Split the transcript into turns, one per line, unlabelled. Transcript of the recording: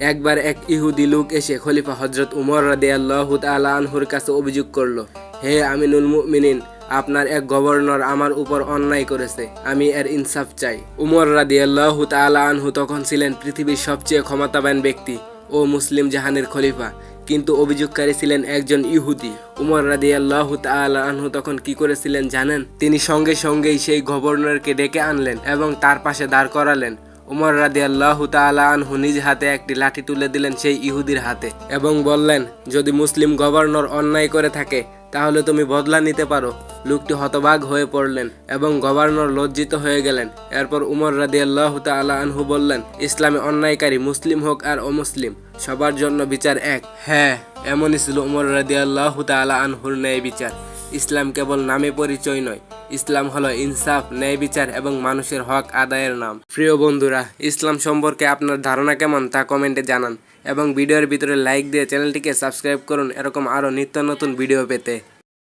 একবার এক ইহুদি লোক এসে খলিফা হযরত উমর রাদিয়াল্লাহু তাআলা আনহুর কাছে অভিযোগ করলো, হে আমিনুল মুমিনিন, আপনার এক গভর্নর আমার উপর অন্যায় করেছে, আমি এর ইনসাফ চাই। উমর রাদিয়াল্লাহু তাআলা আনহু তখন ছিলেন পৃথিবীর সবচেয়ে ক্ষমতাবান ব্যক্তি ও মুসলিম জাহানের খলিফা, কিন্তু অভিযোগকারী ছিলেন একজন ইহুদি। উমর রাদিয়াল্লাহু তাআলা আনহু তখন কি করেছিলেন জানেন? তিনি সঙ্গে সঙ্গেই সেই গভর্নরকে ডেকে আনলেন এবং তার পাশে দাঁড় করালেন। উমর রাদিয়াল্লাহু তাআলা আনহু নিজ হাতে একটি লাঠি তুলে দিলেন সেই ইহুদির হাতে এবং বললেন, যদি মুসলিম গভর্নর অন্যায় করে থাকে তাহলে তুমি বদলা নিতে পারো। লোকটি হতবাক হয়ে পড়লেন এবং গভর্নর লজ্জিত হয়ে গেলেন। এরপর উমর রাদিয়াল্লাহু তাআলা আনহু বললেন, ইসলামে অন্যায়কারী মুসলিম হোক আর অমুসলিম, সবার জন্য বিচার এক। হ্যাঁ, এমনই ছিল উমর রাদিয়াল্লাহু তাআলা আনহুর ন্যায় বিচার। ইসলাম কেবল নামে পরিচয় নয়, ইসলাম হলো ইনসাফ, ন্যায় বিচার এবং মানুষের হক আদায়ের নাম। প্রিয় বন্ধুরা, ইসলাম সম্পর্কে আপনার ধারণা কেমন তা কমেন্টে জানান এবং ভিডিওর ভিতরে লাইক দিয়ে চ্যানেলটিকে সাবস্ক্রাইব করুন এরকম আরও নিত্য নতুন ভিডিও পেতে।